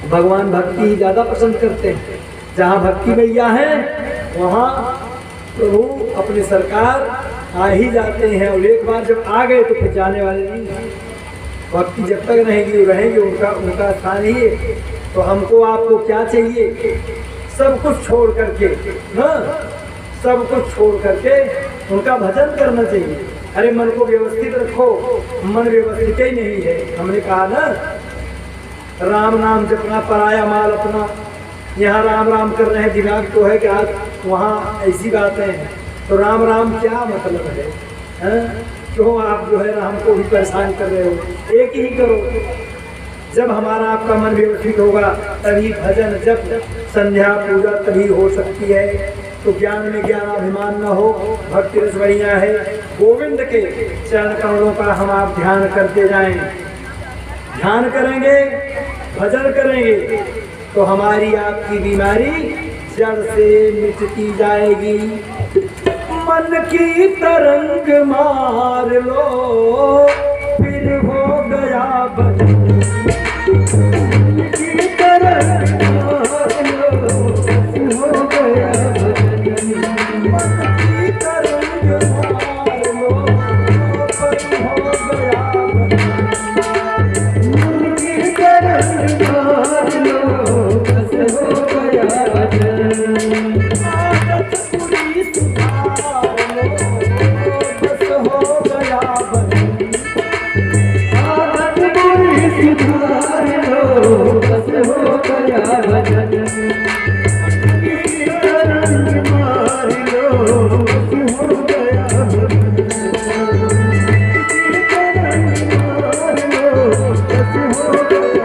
भगवान भक्ति ही ज्यादा पसंद करते हैं। जहाँ भक्ति मैया है वहाँ प्रभु अपनी सरकार आ ही जाते हैं, और एक बार जब आ गए तो फिर जाने वाले नहीं हैं। भक्ति जब तक रहेंगे उनका स्थान ही है। तो हमको आपको क्या चाहिए? सब कुछ छोड़ करके सब कुछ छोड़ करके उनका भजन करना चाहिए। अरे मन को व्यवस्थित रखो, मन व्यवस्थित ही नहीं है। हमने कहा ना, राम नाम जपना पराया माल अपना। यहाँ राम राम कर रहे हैं, दिमाग तो है कि आज वहाँ ऐसी बातें हैं। तो राम राम क्या मतलब है? क्यों आप जो है राम को भी परेशान कर रहे हो? एक ही करो। जब हमारा आपका मन व्यवस्थित होगा तभी भजन जब संध्या पूजा तभी हो सकती है। तो ज्ञान में ज्ञानाभिमान न हो, भक्ति रस बढ़िया है। गोविंद के चरण कमलों का हम आप ध्यान करते जाएं। ध्यान करेंगे, भजन करेंगे तो हमारी आपकी बीमारी जड़ से मिटती जाएगी। मन की तरंग मार लो फिर हो गया भजन। मन की तरंग मार लो हो गया भजन। मन की तरंग मार लो फिर हो गया भजन। मन की तरंग मार लो बस हो गया भजन। आदत पूरी सुधार लो बस हो गया भजन। आदत पूरी सुधार लो बस हो गया भजन। तरंग मार लो बस हो गया भजन। तरंग मार लो बस हो गया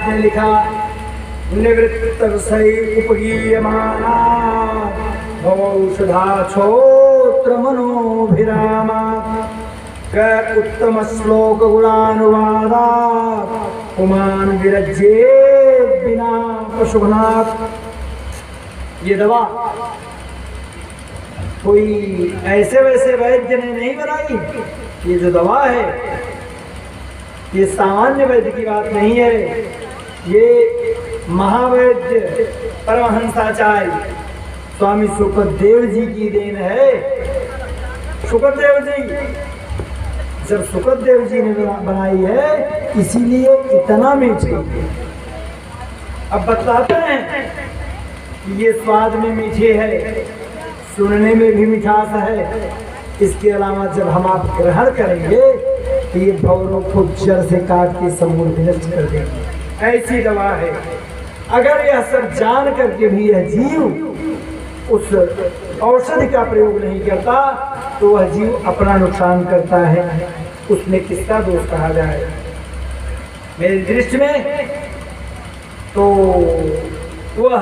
ने लिखा, निवृत्त सही उपगीयमाना भवौषधा छोत्र मनोभिरामा क उत्तम श्लोक गुणानुवादा पुमान विरज्ये बिना पशुभनाथ। ये दवा कोई ऐसे वैसे वैद्य ने नहीं बनाई। ये जो दवा है ये सामान्य वैद्य की बात नहीं है। ये महावैद्य परमहंसाचार्य स्वामी शुकदेव जी की देन है। शुकदेव जी, जब शुकदेव जी ने बनाई है इसीलिए इतना मीठी। अब बताते हैं कि ये स्वाद में मीठे है, सुनने में भी मिठास है। इसके अलावा जब हम आप ग्रहण करेंगे तो ये भवरों को जड़ से काट के समूल विनष्ट कर देंगे। ऐसी दवा है। अगर यह सब जान करके भी यह जीव उस औषधि का प्रयोग नहीं करता तो वह जीव अपना नुकसान करता है, उसमें किसका दोष कहा जाए। मेरी दृष्टि में तो वह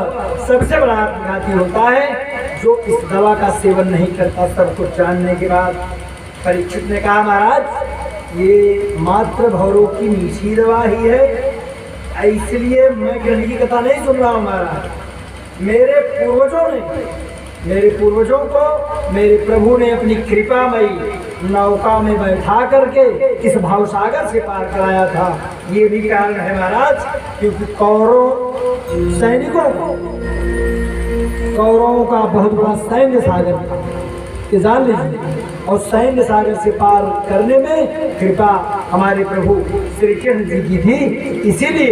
सबसे बड़ा आत्मघाती होता है जो इस दवा का सेवन नहीं करता। सब कुछ जानने के बाद परीक्षित ने कहा, महाराज ये मात्र भवरोग की मीठी दवा ही है, इसलिए मैं गंध की कथा नहीं सुन रहा हूँ महाराज। मेरे पूर्वजों को मेरे प्रभु ने अपनी कृपामयी नौका में बैठा करके इस भावसागर से पार कराया था। ये भी कारण है महाराज, क्योंकि कौरवों का बहुत बड़ा सैन्य सागर था, ये जान लीजिए। और सैन्य सागर से पार करने में कृपा हमारे प्रभु श्री कृष्ण जी की थी, इसीलिए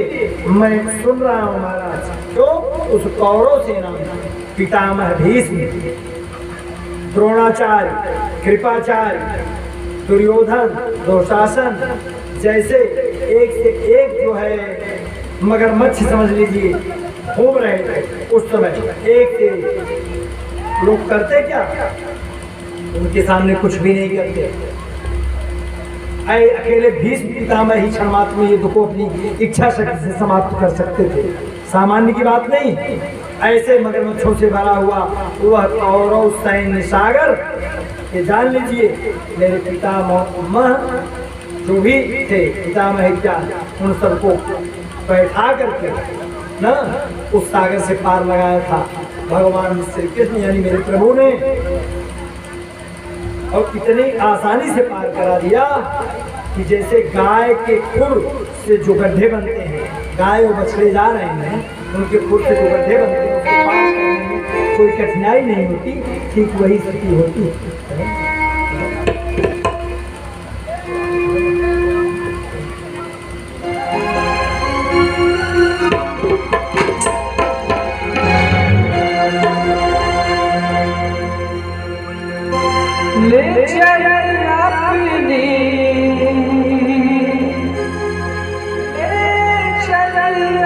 मैं सुन रहा हूँ महाराज। तो उस कौरव सेना में पितामह भीष्म, द्रोणाचार्य, कृपाचार्य, दुर्योधन, दुशासन जैसे एक से एक जो है मगरमच्छ समझ लीजिए घूम रहे थे उस समय। एक से लोग करते क्या, उनके सामने कुछ भी नहीं करते। अकेले भीष्म पितामह ही क्षणमात्र में युद्ध को अपनी इच्छा शक्ति से समाप्त कर सकते थे, सामान्य की बात नहीं। ऐसे मगरमच्छों से भरा हुआ वह कौरव सैन्य सागर, ये जान लीजिए मेरे पितामह जो भी थे, पितामह क्या, उन सबको बैठा करके ना उस सागर से पार लगाया था भगवान श्री कृष्ण यानी मेरे प्रभु ने। और इतनी आसानी से पार करा दिया कि जैसे गाय के खुर से जो गड्ढे बनते हैं, गाय और बछड़े जा रहे हैं, उनके खुर से जो गड्ढे बनते हैं उसको पार करने में कोई कठिनाई नहीं होती, ठीक वही स्थिति होती है। ले चल अपनी, ले चल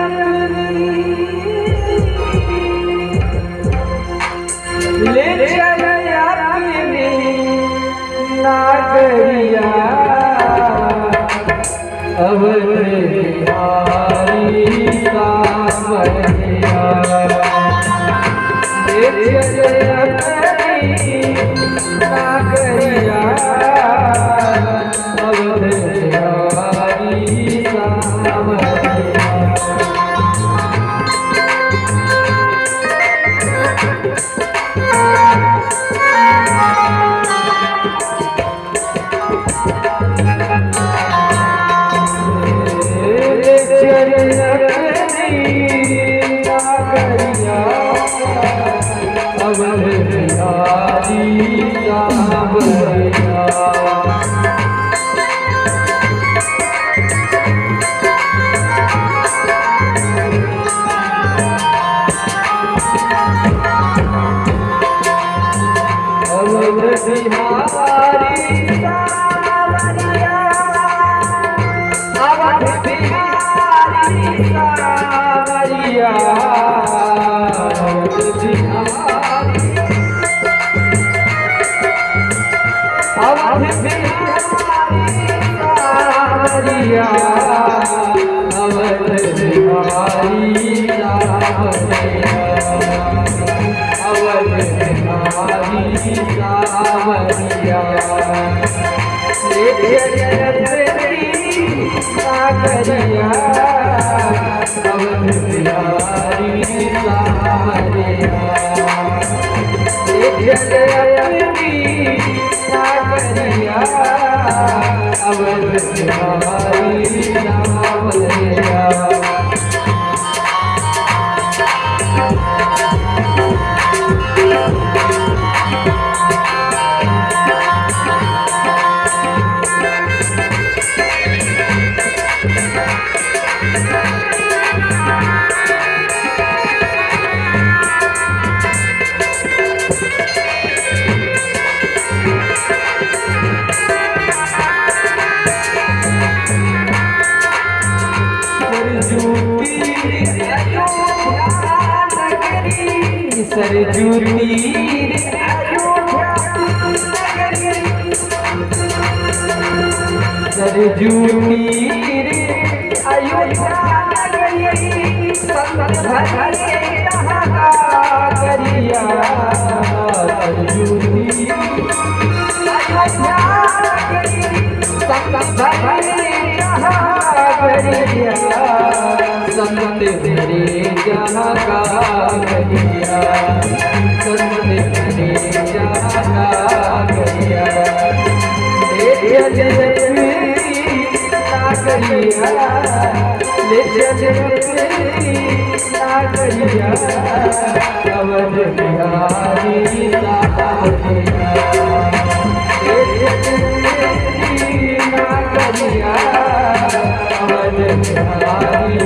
अपनी, ले चल अपनी नागरिया अब बिहारी सावरिया। ले चल अपनी नागरिया अब बिहारी सावरिया। सरजू तीरे अयोध्या नगरी संत भरे कहाँ का करिया सरजू तीरे अयोध्या नगरी संत भरे कहाँ करिया संत भरे जहाँ का करिया संत भरे जहाँ का करिया ले करिया अवध बिहारी करिया अवध बिहारी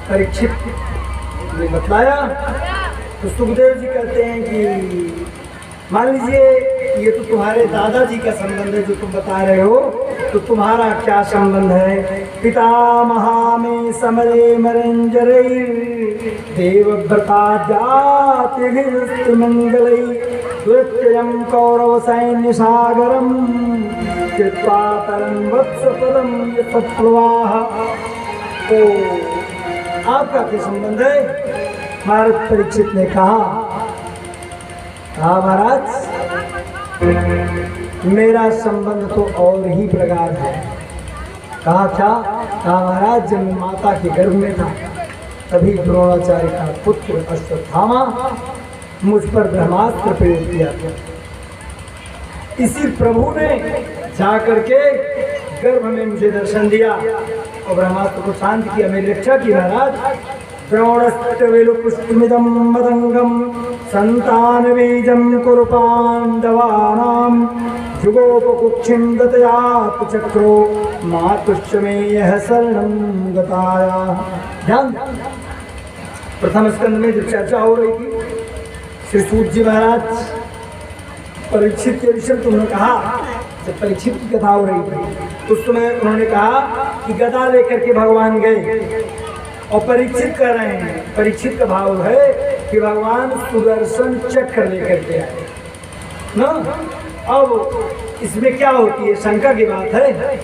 परीक्षित ने बतलाया तो सुखदेव जी कहते हैं कि मान लीजिए ये तो तुम्हारे दादाजी का संबंध है जो तुम बता रहे हो, तो तुम्हारा क्या संबंध है? पितामहा में समरे मरंजरे देवव्रता जाति मंगलई द्वितीयं कौरव सैन्य सागरम कृत्वा तरं वत्सपदं यत्प्रवाह। तो आपका क्या संबंध है? महाराज परीक्षित ने कहा महाराज मेरा संबंध तो और ही प्रकार है। कहा क्या? कहा महाराज जब मैं माता के गर्भ में था तभी द्रोणाचार्य का पुत्र अश्वत्थामा मुझ पर ब्रह्मास्त्र प्रयोग किया था। इसी प्रभु ने जा करके गर्भ में मुझे दर्शन दिया और ब्रह्मास्त्र को शांत किया, मेरी रक्षा की। महाराज द्रोणस्तवेलुपुष्टमिदं मदंगम संतान बीजं कुरु पांडवानां जुगोपकुक्षिं दतयात चक्रो मातुश्च मे यह शरणं गताया। ध्यान, प्रथम स्कंद में जो चर्चा हो रही थी, श्री सूत जी महाराज परीक्षित के विषय तुमने कहा, जब परीक्षित की कथा हो रही थी उस समय उन्होंने कहा कि गदा लेकर के भगवान गए और परीक्षित कर रहे हैं। परीक्षित का भाव है कि भगवान सुदर्शन चक्र लेकर के आए ना। अब इसमें क्या होती है, शंका की बात है।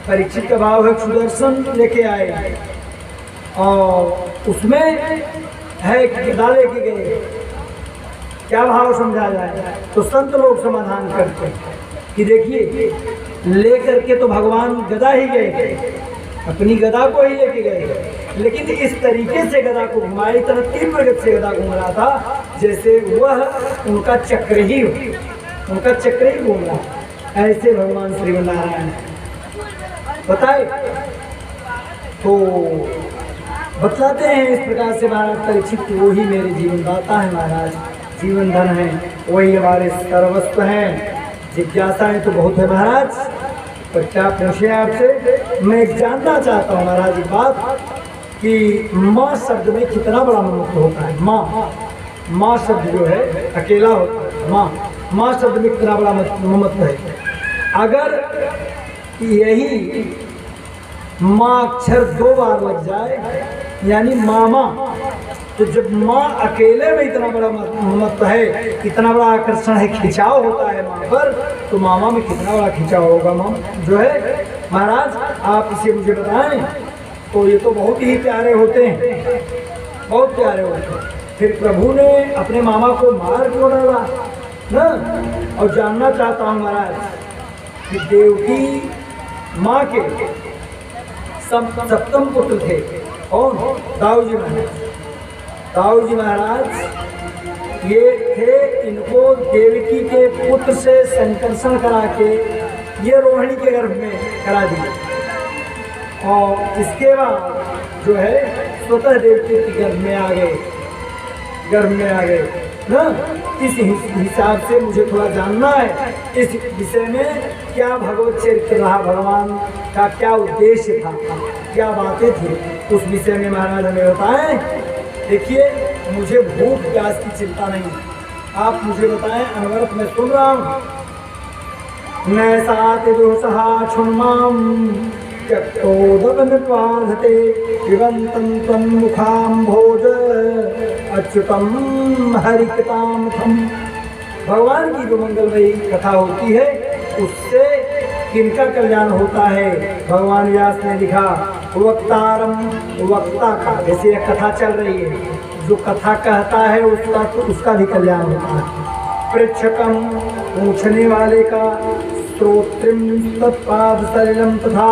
परीक्षित का भाव है सुदर्शन लेके आए और उसमें है कि गदा लेके गए, क्या भाव समझा जाए? तो संत लोग समाधान करते हैं कि देखिए लेकर के तो भगवान गदा ही गए थे, अपनी गदा को ही लेके गए, लेकिन इस तरीके से गदा को घुमाई, इतना तीव्र गति से गदा घूम रहा था जैसे वह उनका चक्र ही हो, उनका चक्र ही घूम रहा। ऐसे भगवान श्री नारायण बताए तो बतलाते हैं इस प्रकार से महाराज परीक्षित, वो ही मेरे जीवन दाता है महाराज, जीवन धन है, वही हमारे सर्वस्व हैं। जिज्ञासाएं तो बहुत है महाराज, पर क्या पूछे आपसे? मैं जानना चाहता हूँ महाराज एक बात कि माँ शब्द में कितना बड़ा महत्व होता है। माँ शब्द जो है अकेला होता है, माँ शब्द में कितना बड़ा महत्व है। अगर यही माँ अक्षर 2 बार लग जाए यानी मामा, तो जब माँ अकेले में इतना बड़ा महत्व है, इतना बड़ा आकर्षण है, खिंचाव होता है माँ पर, तो मामा में कितना बड़ा खिंचाव होगा माँ जो है। महाराज आप इसे मुझे बताएं। तो ये तो बहुत ही प्यारे होते हैं, बहुत प्यारे होते हैं। फिर प्रभु ने अपने मामा को मार क्यों डाला ना? और जानना चाहता हूँ महाराज कि देवकी माँ के सप्तम पुत्र थे और दाऊजी महाराज। दाऊजी महाराज ये थे, इनको देवकी के पुत्र से संकर्षण करा के ये रोहिणी के गर्भ में करा दिया और इसके बाद जो है स्वतः देवकी के गर्भ में आ गए, ना। इस हिसाब से मुझे थोड़ा जानना है इस विषय में, क्या भगवत चरित्र रहा, भगवान का क्या उद्देश्य था, क्या बातें थी, उस विषय में महाराज हमें बताएं। देखिए, मुझे भूख प्यास की चिंता नहीं, आप मुझे बताएं, अनवरत मैं सुन रहा हूँ। नैसाति दुःसहा क्षुण्मां त्यक्तोदकनिर्बाधते पिबन्तं त्वं मुखाम्भोज अच्युतं हरिकृतामथम्। भगवान की जो मंगलमयी कथा होती है उससे किनका कल्याण होता है? भगवान व्यास ने लिखा, वक्तारम, वक्ता का, जैसे एक कथा चल रही है, जो कथा कहता है उसका भी कल्याण होता है। पृच्छकम, पूछने वाले का, श्रोत्रिम तत्पाद सलिलम, तथा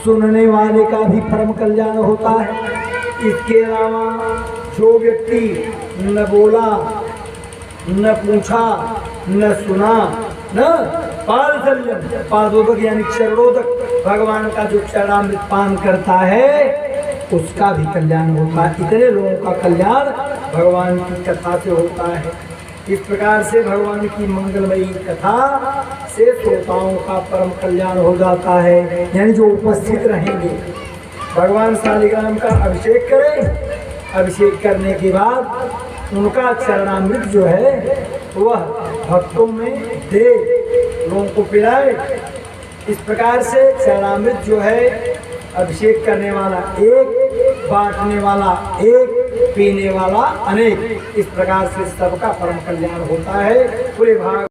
सुनने वाले का भी परम कल्याण होता है। इसके अलावा जो व्यक्ति न बोला, न पूछा, न सुना, न पादसल्यम, पादोदक यानी चरणोदक, भगवान का जो चरणामृत पान करता है उसका भी कल्याण होता है। इतने लोगों का कल्याण भगवान की कथा से होता है। इस प्रकार से भगवान की मंगलमयी कथा से श्रोताओं का परम कल्याण हो जाता है, यानी जो उपस्थित रहेंगे। भगवान शालिग्राम का अभिषेक करें, अभिषेक करने के बाद उनका चरणामृत जो है वह भक्तों में दे, लोगों को पिलाए। इस प्रकार से चरणामृत जो है, अभिषेक करने वाला एक, बांटने वाला एक, पीने वाला अनेक, इस प्रकार से सबका परम कल्याण होता है। पूरे भाग